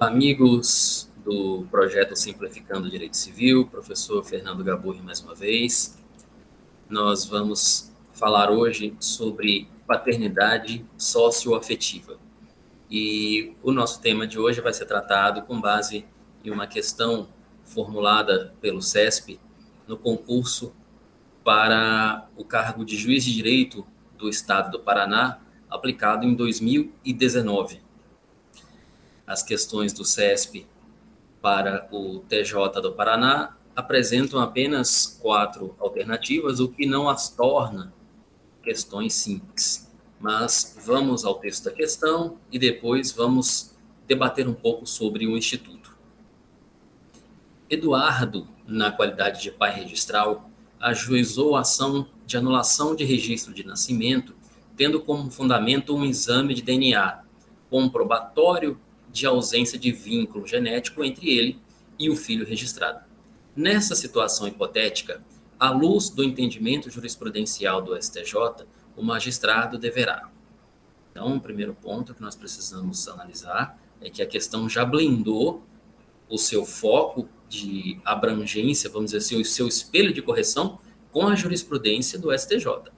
Amigos do projeto Simplificando o Direito Civil, professor Fernando Gaburri mais uma vez. Nós vamos falar hoje sobre paternidade socioafetiva. E o nosso tema de hoje vai ser tratado com base em uma questão formulada pelo CESP no concurso para o cargo de juiz de direito do Estado do Paraná, aplicado em 2019. As questões do CESP para o TJ do Paraná apresentam apenas 4 alternativas, o que não as torna questões simples. Mas vamos ao texto da questão e depois vamos debater um pouco sobre o Instituto. Eduardo, na qualidade de pai registral, ajuizou a ação de anulação de registro de nascimento, tendo como fundamento um exame de DNA comprobatório de ausência de vínculo genético entre ele e o filho registrado. Nessa situação hipotética, à luz do entendimento jurisprudencial do STJ, o magistrado deverá. Então, o primeiro ponto que nós precisamos analisar é que a questão já blindou o seu foco de abrangência, vamos dizer assim, o seu espelho de correção com a jurisprudência do STJ.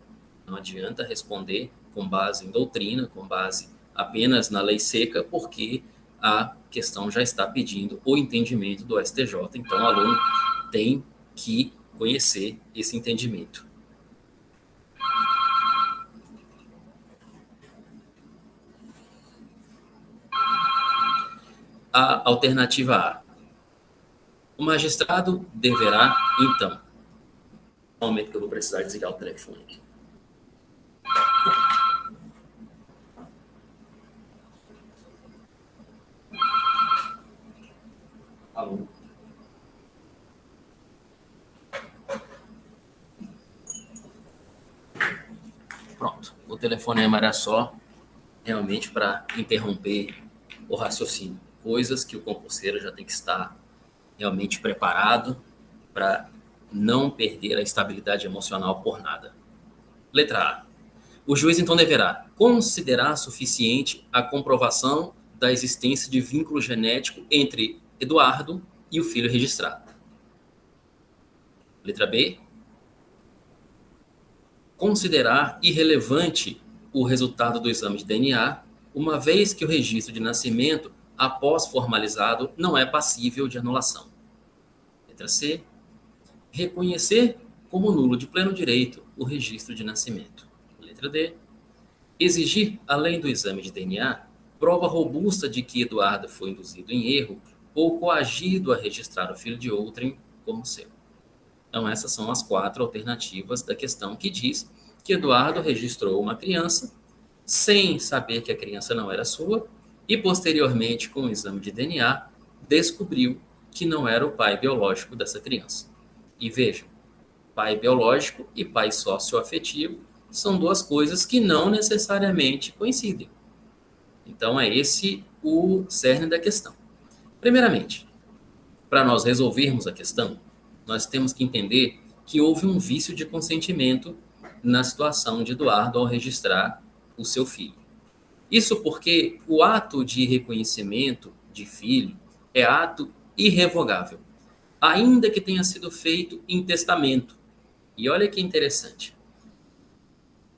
Não adianta responder com base em doutrina, com base apenas na lei seca, porque a questão já está pedindo o entendimento do STJ. Então, o aluno tem que conhecer esse entendimento. A alternativa A. O magistrado deverá, então... Um momento que eu vou precisar desligar o telefone aqui. Alô? Pronto. O telefonema era só realmente para interromper o raciocínio. Coisas que o concurseiro já tem que estar realmente preparado para não perder a estabilidade emocional por nada. Letra A. O juiz, então, deverá considerar suficiente a comprovação da existência de vínculo genético entre Eduardo e o filho registrado. Letra B. Considerar irrelevante o resultado do exame de DNA, uma vez que o registro de nascimento, após formalizado, não é passível de anulação. Letra C. Reconhecer como nulo de pleno direito o registro de nascimento. Letra D. Exigir, além do exame de DNA, prova robusta de que Eduardo foi induzido em erro ou coagido a registrar o filho de outrem como seu. Então, essas são as 4 alternativas da questão que diz que Eduardo registrou uma criança sem saber que a criança não era sua e, posteriormente, com o exame de DNA, descobriu que não era o pai biológico dessa criança. E vejam, pai biológico e pai socioafetivo são 2 coisas que não necessariamente coincidem. Então, é esse o cerne da questão. Primeiramente, para nós resolvermos a questão, nós temos que entender que houve um vício de consentimento na situação de Eduardo ao registrar o seu filho. Isso porque o ato de reconhecimento de filho é ato irrevogável, ainda que tenha sido feito em testamento. E olha que interessante.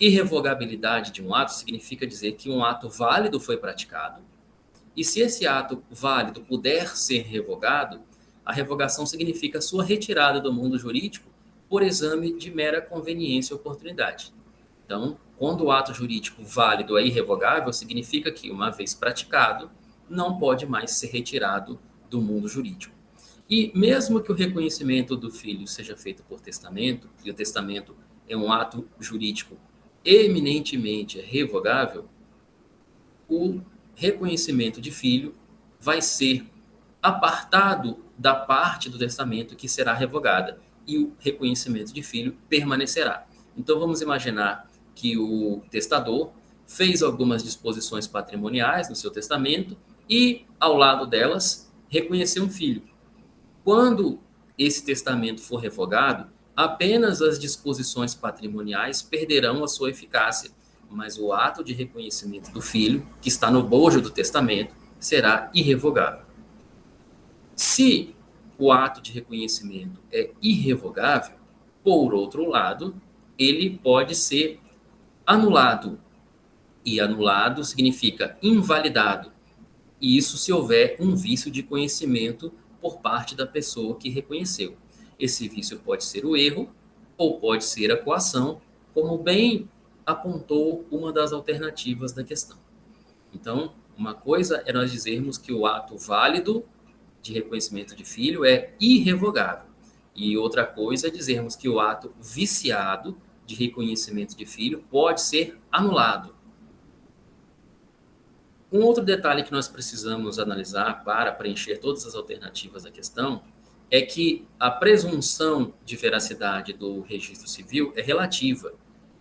Irrevogabilidade de um ato significa dizer que um ato válido foi praticado, e se esse ato válido puder ser revogado, a revogação significa sua retirada do mundo jurídico por exame de mera conveniência e oportunidade. Então, quando o ato jurídico válido é irrevogável, significa que, uma vez praticado, não pode mais ser retirado do mundo jurídico. E mesmo que o reconhecimento do filho seja feito por testamento, e o testamento é um ato jurídico eminentemente revogável, o reconhecimento de filho vai ser apartado da parte do testamento que será revogada e o reconhecimento de filho permanecerá. Então vamos imaginar que o testador fez algumas disposições patrimoniais no seu testamento e, ao lado delas, reconheceu um filho. Quando esse testamento for revogado, apenas as disposições patrimoniais perderão a sua eficácia, mas o ato de reconhecimento do filho, que está no bojo do testamento, será irrevogável. Se o ato de reconhecimento é irrevogável, por outro lado, ele pode ser anulado. E anulado significa invalidado. E isso se houver um vício de conhecimento por parte da pessoa que reconheceu. Esse vício pode ser o erro ou pode ser a coação, como bem apontou uma das alternativas da questão. Então, uma coisa é nós dizermos que o ato válido de reconhecimento de filho é irrevogável. E outra coisa é dizermos que o ato viciado de reconhecimento de filho pode ser anulado. Um outro detalhe que nós precisamos analisar para preencher todas as alternativas da questão é que a presunção de veracidade do registro civil é relativa,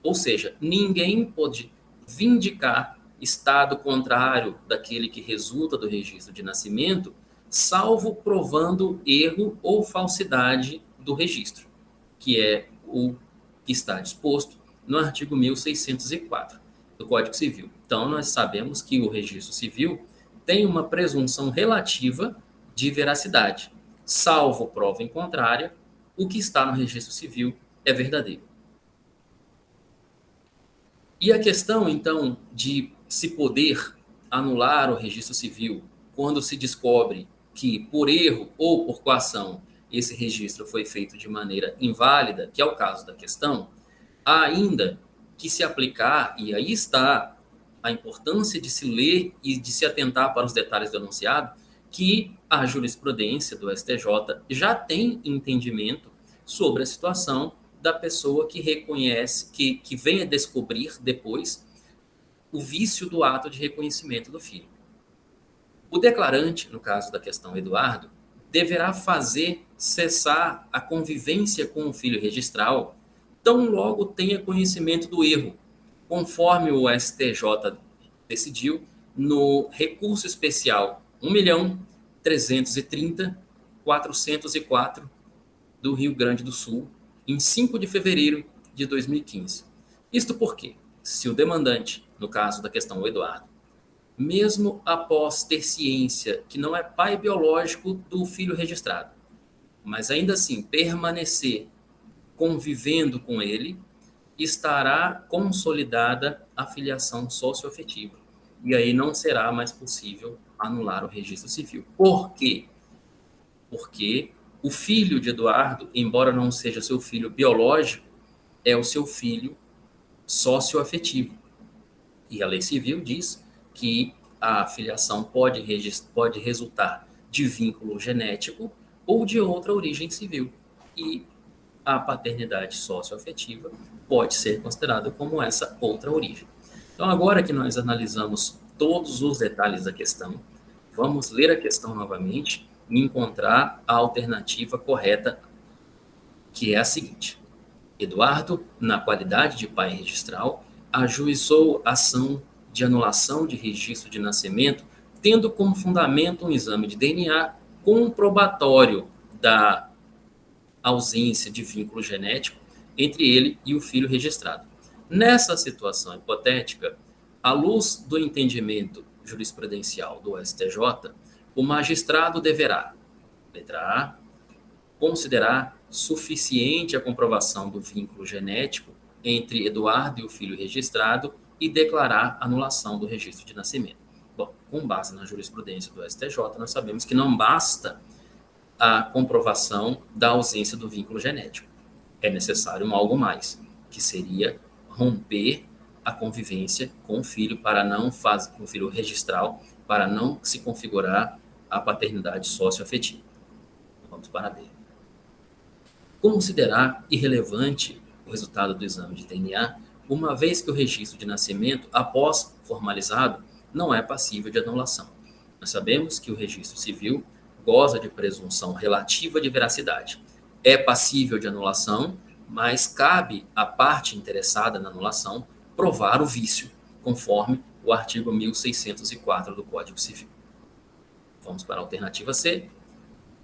ou seja, ninguém pode vindicar estado contrário daquele que resulta do registro de nascimento, salvo provando erro ou falsidade do registro, que é o que está disposto no artigo 1604 do Código Civil. Então, nós sabemos que o registro civil tem uma presunção relativa de veracidade. Salvo prova em contrária, o que está no registro civil é verdadeiro. E a questão, então, de se poder anular o registro civil quando se descobre que, por erro ou por coação, esse registro foi feito de maneira inválida, que é o caso da questão, há ainda que se aplicar, e aí está a importância de se ler e de se atentar para os detalhes do enunciado, que a jurisprudência do STJ já tem entendimento sobre a situação da pessoa que reconhece, que vem a descobrir depois o vício do ato de reconhecimento do filho. O declarante, no caso da questão Eduardo, deverá fazer cessar a convivência com o filho registral tão logo tenha conhecimento do erro, conforme o STJ decidiu no recurso especial 1.330.404 do Rio Grande do Sul, em 5 de fevereiro de 2015. Isto porque, se o demandante, no caso da questão o Eduardo, mesmo após ter ciência que não é pai biológico do filho registrado, mas ainda assim permanecer convivendo com ele, estará consolidada a filiação socioafetiva. E aí não será mais possível anular o registro civil. Por quê? Porque o filho de Eduardo, embora não seja seu filho biológico, é o seu filho socioafetivo. E a lei civil diz que a filiação pode resultar de vínculo genético ou de outra origem civil. E a paternidade socioafetiva pode ser considerada como essa outra origem. Então, agora que nós analisamos todos os detalhes da questão, vamos ler a questão novamente e encontrar a alternativa correta, que é a seguinte. Eduardo, na qualidade de pai registral, ajuizou ação de anulação de registro de nascimento, tendo como fundamento um exame de DNA comprobatório da ausência de vínculo genético entre ele e o filho registrado. Nessa situação hipotética, à luz do entendimento jurisprudencial do STJ, o magistrado deverá, letra A, considerar suficiente a comprovação do vínculo genético entre Eduardo e o filho registrado e declarar anulação do registro de nascimento. Bom, com base na jurisprudência do STJ, nós sabemos que não basta a comprovação da ausência do vínculo genético. É necessário algo mais, que seria romper a convivência com o filho para não fazer com o filho registral, para não se configurar a paternidade socioafetiva. Vamos para B. Considerar irrelevante o resultado do exame de DNA, uma vez que o registro de nascimento, após formalizado, não é passível de anulação. Nós sabemos que o registro civil goza de presunção relativa de veracidade. É passível de anulação, mas cabe à parte interessada na anulação provar o vício, conforme o artigo 1604 do Código Civil. Vamos para a alternativa C.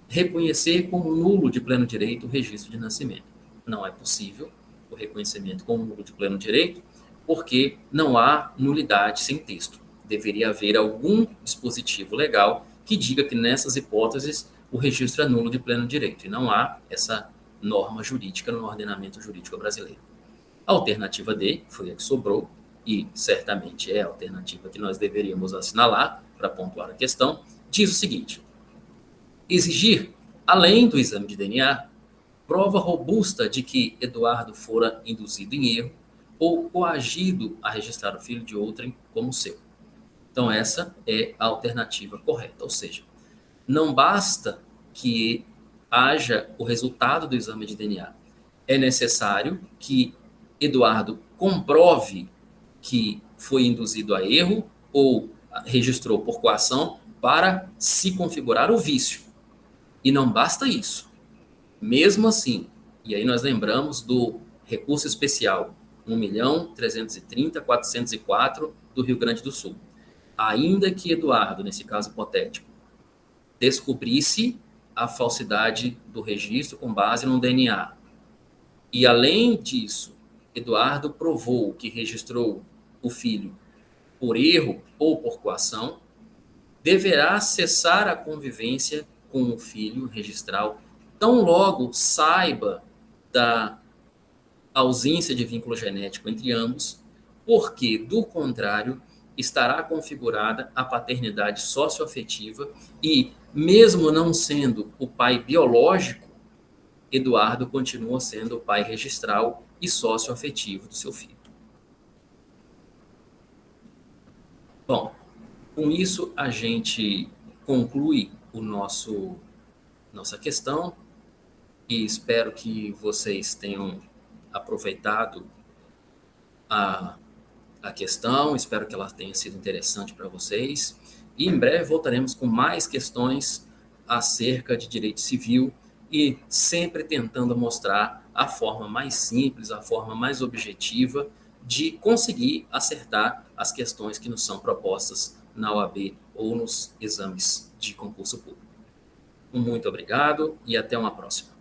Reconhecer como nulo de pleno direito o registro de nascimento. Não é possível o reconhecimento como nulo de pleno direito, porque não há nulidade sem texto. Deveria haver algum dispositivo legal que diga que nessas hipóteses o registro é nulo de pleno direito, e não há essa norma jurídica no ordenamento jurídico brasileiro. A alternativa D foi a que sobrou, e certamente é a alternativa que nós deveríamos assinalar para pontuar a questão, diz o seguinte: exigir, além do exame de DNA, prova robusta de que Eduardo fora induzido em erro ou coagido a registrar o filho de outrem como seu. Então, essa é a alternativa correta, ou seja, não basta que haja o resultado do exame de DNA. É necessário que Eduardo comprove que foi induzido a erro ou registrou por coação para se configurar o vício. E não basta isso. Mesmo assim, e aí nós lembramos do recurso especial 1.330.404 do Rio Grande do Sul. Ainda que Eduardo, nesse caso hipotético, descobrisse a falsidade do registro com base no DNA, e além disso, Eduardo provou que registrou o filho por erro ou por coação, deverá cessar a convivência com o filho registral tão logo saiba da ausência de vínculo genético entre ambos, porque, do contrário, estará configurada a paternidade socioafetiva e, mesmo não sendo o pai biológico, Eduardo continua sendo o pai registral e socioafetivo do seu filho. Bom, com isso a gente conclui nossa questão e espero que vocês tenham aproveitado a questão, espero que ela tenha sido interessante para vocês e em breve voltaremos com mais questões acerca de direito civil e sempre tentando mostrar a forma mais simples, a forma mais objetiva de conseguir acertar as questões que nos são propostas na OAB ou nos exames de concurso público. Muito obrigado e até uma próxima.